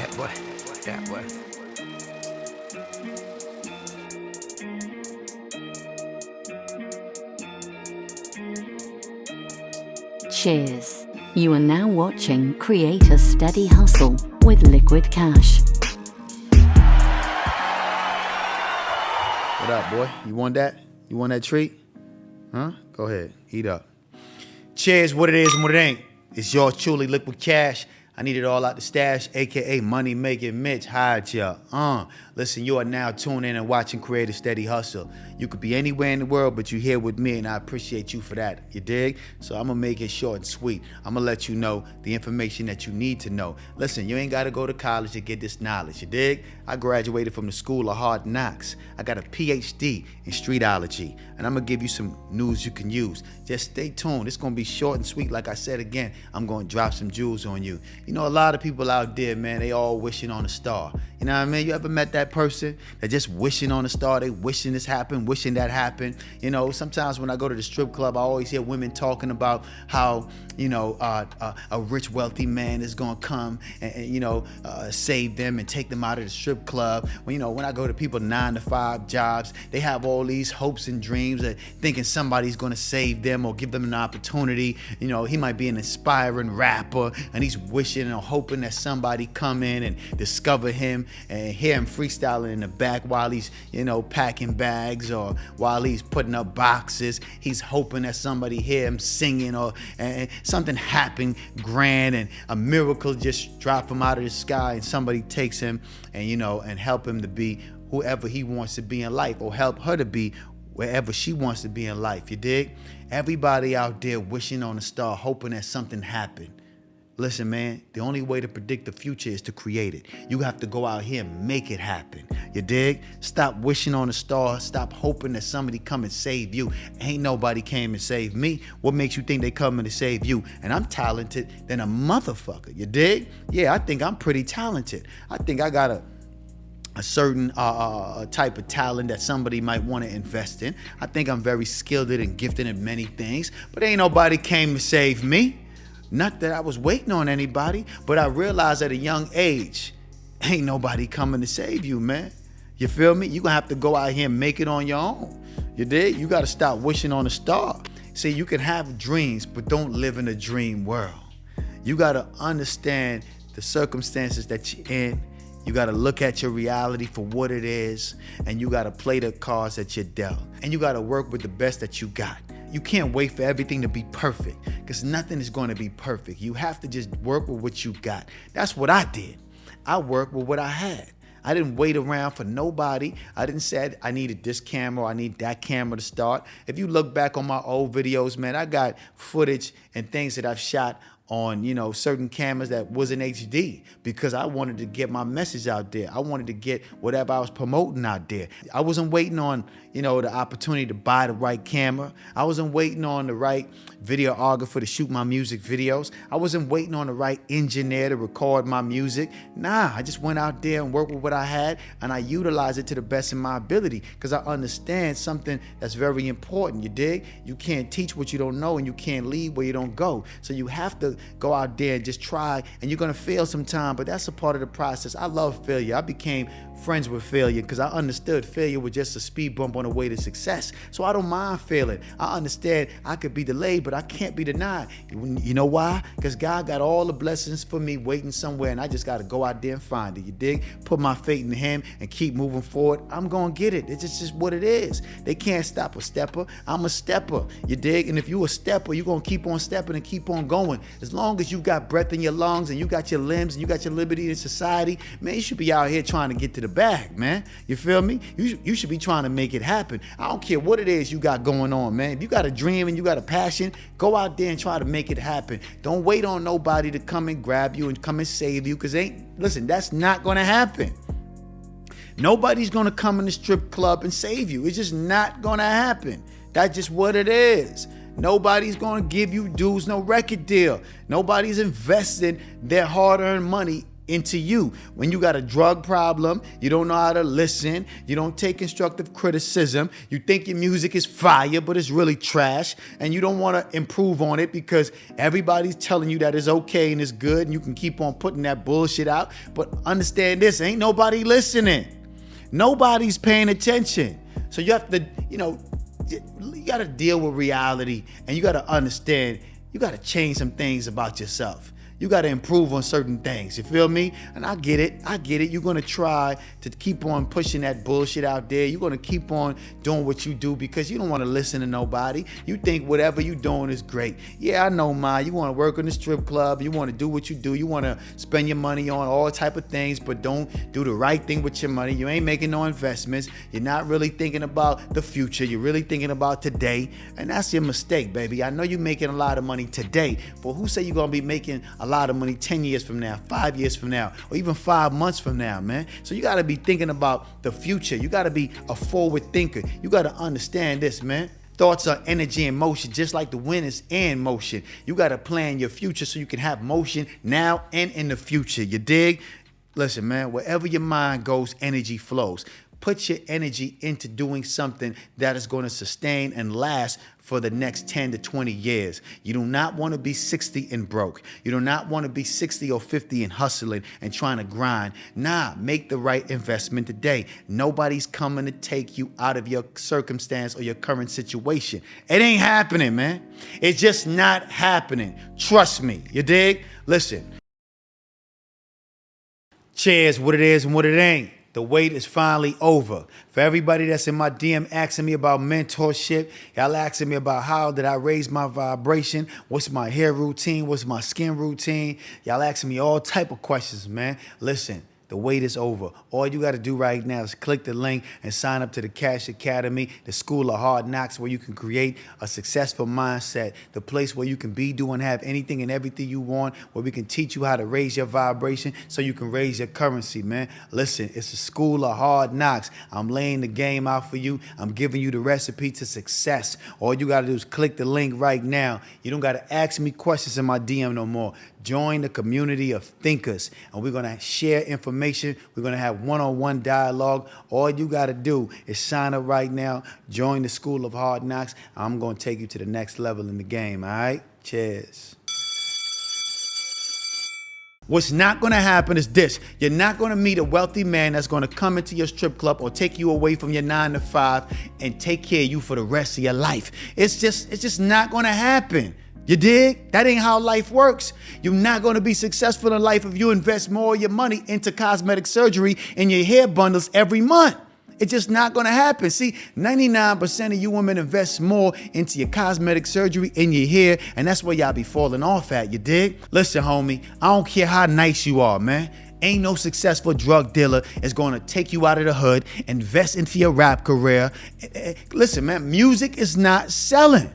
Yeah, boy. Yeah, boy. Cheers. You are now watching Create a Steady Hustle with Likquidcash. What up, boy? You want that? You want that treat? Huh? Go ahead. Eat up. Cheers, what it is and what it ain't. It's yours truly, Likquidcash. I need it all out the stash, a.k.a. Money Making Mitch. Hide ya. Listen, you are now tuned in and watching Create a Steady Hustle. You could be anywhere in the world, but you're here with me, and I appreciate you for that. You dig? So I'm going to make it short and sweet. I'm going to let you know the information that you need to know. Listen, you ain't got to go to college to get this knowledge. You dig? I graduated from the School of Hard Knocks. I got a PhD in streetology, and I'm going to give you some news you can use. Just stay tuned. It's going to be short and sweet. Like I said again, I'm going to drop some jewels on you. You know, a lot of people out there, man, they all wishing on a star. You know what I mean? You ever met that person that just wishing on a star? They wishing this happened, wishing that happened. You know, sometimes when I go to the strip club, I always hear women talking about how, you know, a rich, wealthy man is going to come and save them and take them out of the strip club. Well, you know, when I go to people 9-to-5 jobs, they have all these hopes and dreams that thinking somebody's going to save them or give them an opportunity. You know, he might be an inspiring rapper and he's wishing or hoping that somebody come in and discover him and hear him freestyling in the back while he's, you know, packing bags or while he's putting up boxes. He's hoping that somebody hear him singing or something happen grand and a miracle just drop him out of the sky and somebody takes him and, you know, and help him to be whoever he wants to be in life or help her to be wherever she wants to be in life. You dig? Everybody out there wishing on a star, hoping that something happened. Listen, man, the only way to predict the future is to create it. You have to go out here and make it happen. You dig? Stop wishing on a star. Stop hoping that somebody come and save you. Ain't nobody came and saved me. What makes you think they coming to save you? And I'm talented than a motherfucker. You dig? Yeah, I think I'm pretty talented. I think I got a certain type of talent that somebody might want to invest in. I think I'm very skilled and gifted in many things, but ain't nobody came to save me. Not that I was waiting on anybody, but I realized at a young age, ain't nobody coming to save you, man. You feel me? You're going to have to go out here and make it on your own. You dig? You got to stop wishing on a star. See, you can have dreams, but don't live in a dream world. You got to understand the circumstances that you're in. You got to look at your reality for what it is, and you got to play the cards that you're dealt. And you got to work with the best that you got. You can't wait for everything to be perfect because nothing is going to be perfect. You have to just work with what you got. That's what I did. I worked with what I had. I didn't wait around for nobody. I didn't say I needed this camera or I need that camera to start. If you look back on my old videos, man, I got footage and things that I've shot on, you know, certain cameras that wasn't HD because I wanted to get my message out there. I wanted to get whatever I was promoting out there. I wasn't waiting on, you know, the opportunity to buy the right camera. I wasn't waiting on the right videographer to shoot my music videos. I wasn't waiting on the right engineer to record my music. Nah, I just went out there and worked with what I had and I utilized it to the best of my ability because I understand something that's very important. You dig? You can't teach what you don't know and you can't lead where you don't go. So you have to go out there and just try, and you're gonna fail sometime, but that's a part of the process. I love failure. I became friends with failure because I understood failure was just a speed bump on the way to success. So I don't mind failing. I understand I could be delayed, but I can't be denied. You know why? Because God got all the blessings for me waiting somewhere, and I just gotta go out there and find it. You dig? Put my faith in Him and keep moving forward. I'm gonna get it. It's just what it is. They can't stop a stepper. I'm a stepper. You dig? And if you a stepper, you're gonna keep on stepping and keep on going. As long as you got breath in your lungs and you got your limbs and you got your liberty in society, man, you should be out here trying to get to the bag, man. You feel me? You should be trying to make it happen. I don't care what it is you got going on, man. If you got a dream and you got a passion, go out there and try to make it happen. Don't wait on nobody to come and grab you and come and save you, because listen, that's not gonna happen. Nobody's gonna come in the strip club and save you. It's just not gonna happen. That's just what it is. Nobody's gonna give you dues no record deal. Nobody's investing their hard-earned money into you. When you got a drug problem, you don't know how to listen, you don't take constructive criticism, you think your music is fire, but it's really trash, and you don't want to improve on it because everybody's telling you that it's okay and it's good, and you can keep on putting that bullshit out. But understand this, ain't nobody listening. Nobody's paying attention. So you have to, you got to deal with reality, and you got to understand, you got to change some things about yourself. You got to improve on certain things. You feel me? And I get it. You're going to try to keep on pushing that bullshit out there. You're going to keep on doing what you do because you don't want to listen to nobody. You think whatever you're doing is great. Yeah, I know, Ma. You want to work in the strip club. You want to do what you do. You want to spend your money on all type of things, but don't do the right thing with your money. You ain't making no investments. You're not really thinking about the future. You're really thinking about today. And that's your mistake, baby. I know you're making a lot of money today, but who say you're going to be making a lot of money 10 years from now, 5 years from now, or even 5 months from now, man? So you got to be thinking about the future. You got to be a forward thinker. You got to understand this, man. Thoughts are energy and motion, just like the wind is in motion. You got to plan your future so you can have motion now and in the future. You dig? Listen, man, wherever your mind goes, energy flows. Put your energy into doing something that is going to sustain and last for the next 10 to 20 years. You do not want to be 60 and broke. You do not want to be 60 or 50 and hustling and trying to grind. Nah, make the right investment today. Nobody's coming to take you out of your circumstance or your current situation. It ain't happening, man. It's just not happening. Trust me. You dig? Listen. Cheers, what it is and what it ain't. The wait is finally over. For everybody that's in my DM asking me about mentorship, y'all asking me about how did I raise my vibration, what's my hair routine, what's my skin routine, y'all asking me all type of questions, man. Listen, the wait is over. All you got to do right now is click the link and sign up to the C.A H Academy, the School of Hard Knocks, where you can create a successful mindset, the place where you can be, do, and have anything and everything you want, where we can teach you how to raise your vibration so you can raise your currency, man. Listen, it's a School of Hard Knocks. I'm laying the game out for you. I'm giving you the recipe to success. All you got to do is click the link right now. You don't got to ask me questions in my DM no more. Join the community of thinkers, and we're going to share information. We're going to have one-on-one dialogue. All you got to do is sign up right now, join the School of Hard Knocks. I'm going to take you to the next level in the game, all right? Cheers. What's not going to happen is this. You're not going to meet a wealthy man that's going to come into your strip club or take you away from your 9 to 5 and take care of you for the rest of your life. It's just not going to happen. You dig? That ain't how life works. You're not going to be successful in life if you invest more of your money into cosmetic surgery and your hair bundles every month. It's just not going to happen. See, 99% of you women invest more into your cosmetic surgery and your hair, and that's where y'all be falling off at, you dig? Listen, homie, I don't care how nice you are, man. Ain't no successful drug dealer is going to take you out of the hood, invest into your rap career. Listen, man, music is not selling.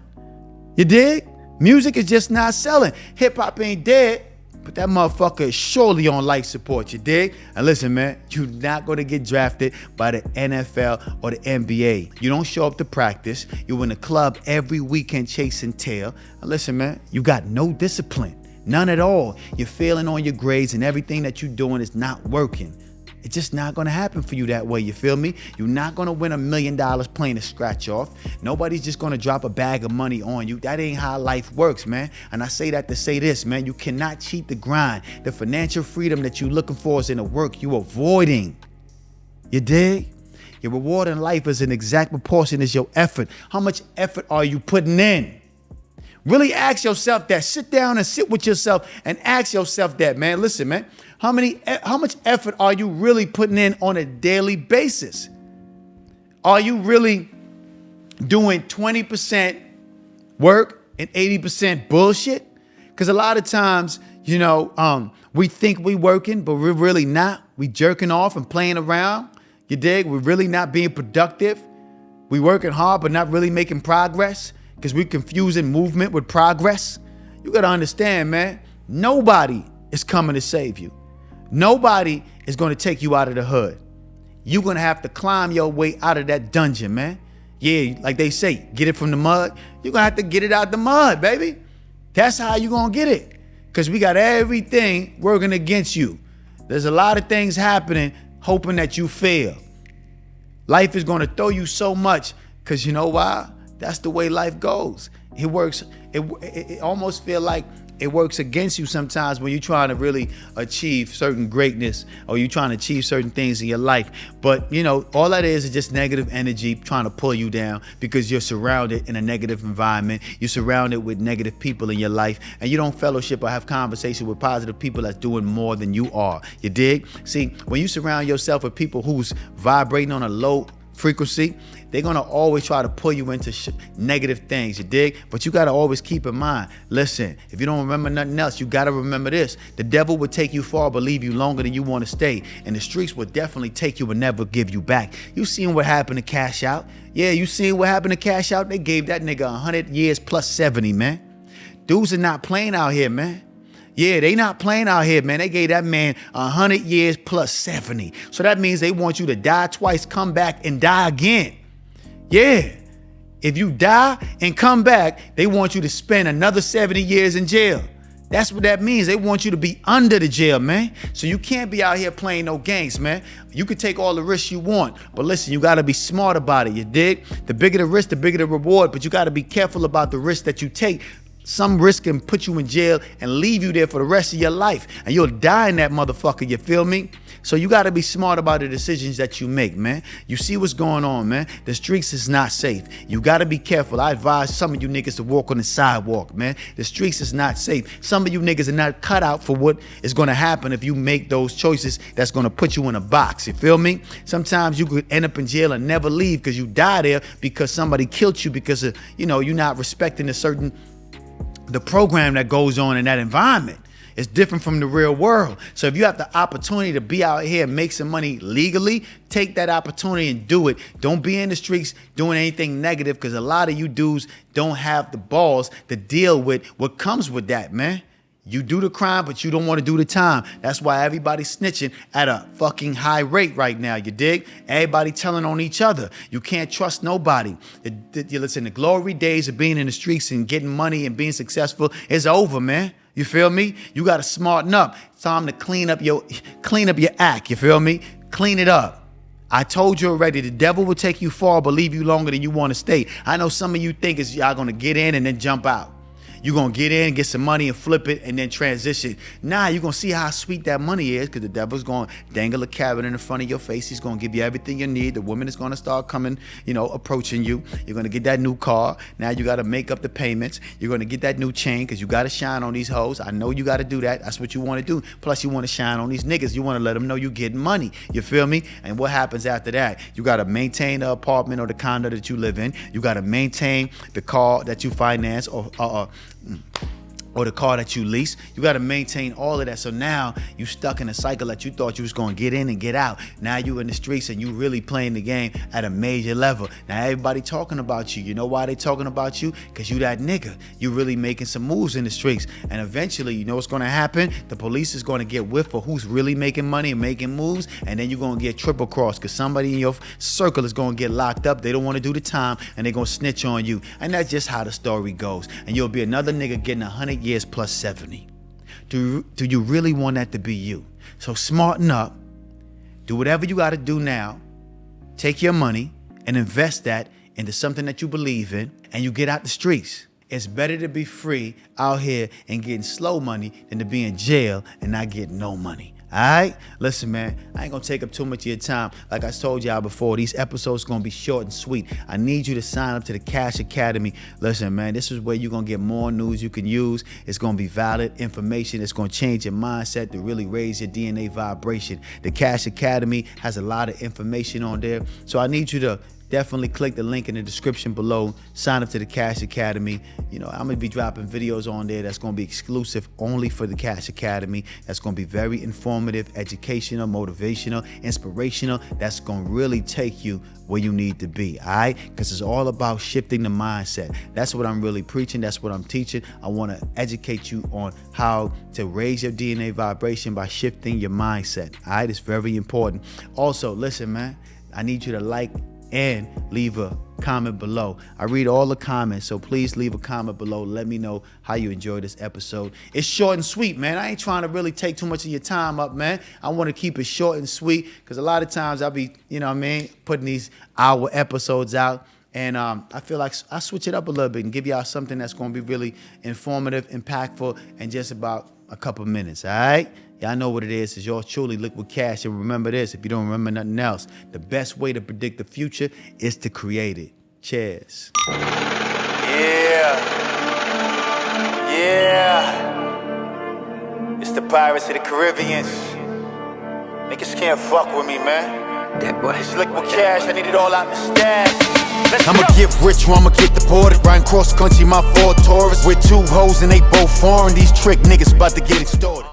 You dig? Music is just not selling. Hip hop ain't dead, but that motherfucker is surely on life support, you dig? And listen, man, you're not going to get drafted by the NFL or the NBA. You don't show up to practice. You're in the club every weekend chasing tail. And listen, man, you got no discipline, none at all. You're failing on your grades and everything that you're doing is not working. It's just not going to happen for you that way, you feel me? You're not going to win $1 million playing a scratch off. Nobody's just going to drop a bag of money on you. That ain't how life works, man. And I say that to say this, man. You cannot cheat the grind. The financial freedom that you're looking for is in the work you're avoiding. You dig? Your reward in life is an exact proportion as your effort. How much effort are you putting in? Really ask yourself that. Sit down and sit with yourself and ask yourself that, man. Listen, man. How much effort are you really putting in on a daily basis? Are you really doing 20% work and 80% bullshit? Because a lot of times, we think we working, but we're really not. We jerking off and playing around. You dig? We're really not being productive. We working hard, but not really making progress because we're confusing movement with progress. You got to understand, man, nobody is coming to save you. Nobody is going to take you out of the hood. You're going to have to climb your way out of that dungeon, man. Yeah, like they say, get it from the mud. You're going to have to get it out the mud, baby. That's how you're going to get it. Because we got everything working against you. There's a lot of things happening hoping that you fail. Life is going to throw you so much because you know why? That's the way life goes. It works. It almost feel like it works against you sometimes when you're trying to really achieve certain greatness or you're trying to achieve certain things in your life. But, you know, all that is just negative energy trying to pull you down because you're surrounded in a negative environment. You're surrounded with negative people in your life and you don't fellowship or have conversation with positive people that's doing more than you are. You dig? See, when you surround yourself with people who's vibrating on a low frequency, they're gonna always try to pull you into negative things, you dig? But you gotta always keep in mind, listen, if you don't remember nothing else, you gotta remember this. The devil will take you far, but leave you longer than you wanna stay. And the streets will definitely take you and never give you back. You seen what happened to Cash Out? Yeah, you seen what happened to Cash Out? They gave that nigga 100 years plus 70, man. Dudes are not playing out here, man. Yeah, they not playing out here, man. They gave that man 100 years plus 70. So that means they want you to die twice, come back, and die again. Yeah. If you die and come back, they want you to spend another 70 years in jail. That's what that means. They want you to be under the jail, man. So you can't be out here playing no games, man. You can take all the risks you want, but listen, you got to be smart about it, you dig? The bigger the risk, the bigger the reward, but you got to be careful about the risk that you take. Some risk can put you in jail and leave you there for the rest of your life. And you'll die in that motherfucker, you feel me? So you got to be smart about the decisions that you make, man. You see what's going on, man. The streets is not safe. You got to be careful. I advise some of you niggas to walk on the sidewalk, man. The streets is not safe. Some of you niggas are not cut out for what is going to happen if you make those choices that's going to put you in a box, you feel me? Sometimes you could end up in jail and never leave because you die there because somebody killed you because of, you know, you're not respecting the program that goes on in that environment. It's different from the real world. So if you have the opportunity to be out here and make some money legally, take that opportunity and do it. Don't be in the streets doing anything negative because a lot of you dudes don't have the balls to deal with what comes with that, man. You do the crime, but you don't want to do the time. That's why everybody's snitching at a fucking high rate right now, you dig? Everybody telling on each other. You can't trust nobody. Listen, the glory days of being in the streets and getting money and being successful is over, man. You feel me? You got to smarten up. It's time to clean up your act, you feel me? Clean it up. I told you already, the devil will take you far, but leave you longer than you want to stay. I know some of you think y'all going to get in and then jump out. You're going to get in, get some money and flip it and then transition. Nah, you're going to see how sweet that money is because the devil's going to dangle a carrot in front of your face. He's going to give you everything you need. The woman is going to start coming, you know, approaching you. You're going to get that new car. Now you got to make up the payments. You're going to get that new chain because you got to shine on these hoes. I know you got to do that. That's what you want to do. Plus you want to shine on these niggas. You want to let them know you're getting money. You feel me? And what happens after that? You got to maintain the apartment or the condo that you live in. You got to maintain the car that you finance or the car that you lease. You got to maintain all of that. So now you stuck in a cycle that you thought you was going to get in and get out. Now you in the streets and you really playing the game at a major level. Now everybody talking about you. You know why they talking about you? Because you that nigga. You really making some moves in the streets. And eventually, you know what's going to happen? The police is going to get whiff for who's really making money and making moves. And then you're going to get triple crossed because somebody in your circle is going to get locked up. They don't want to do the time and they're going to snitch on you. And that's just how the story goes. And you'll be another nigga getting 100 years plus 70. Do you really want that to be you? So smarten up. Do whatever you got to do now. Take your money and invest that into something that you believe in, and you get out the streets. It's better to be free out here and getting slow money than to be in jail and not getting no money. All right? Listen, man, I ain't going to take up too much of your time. Like I told y'all before, these episodes going to be short and sweet. I need you to sign up to the Cash Academy. Listen, man, this is where you're going to get more news you can use. It's going to be valid information. It's going to change your mindset to really raise your DNA vibration. The Cash Academy has a lot of information on there. So I need you to definitely click the link in the description below. Sign up to the Cash Academy. You know, I'm going to be dropping videos on there that's going to be exclusive only for the Cash Academy. That's going to be very informative, educational, motivational, inspirational. That's going to really take you where you need to be, all right? Because it's all about shifting the mindset. That's what I'm really preaching. That's what I'm teaching. I want to educate you on how to raise your DNA vibration by shifting your mindset, all right? It's very important. Also, listen, man, I need you to like, and leave a comment below. I read all the comments, so please leave a comment below. Let me know how you enjoyed this episode. It's short and sweet, man. I ain't trying to really take too much of your time up, man. I want to keep it short and sweet because a lot of times I'll be, you know what I mean, putting these hour episodes out. And I feel like I switch it up a little bit and give y'all something that's going to be really informative, impactful, and just about a couple minutes, all right? Y'all know what it is. It's yours truly, Liquid Cash. And remember this, if you don't remember nothing else, the best way to predict the future is to create it. Cheers. Yeah. It's the Pirates of the Caribbean. Niggas can't fuck with me, man. That boy. It's Liquid Cash, I need it all out the stash. I'ma get rich or I'ma get deported. Riding cross country, my Ford Taurus. With two hoes and they both foreign. These trick niggas about to get extorted.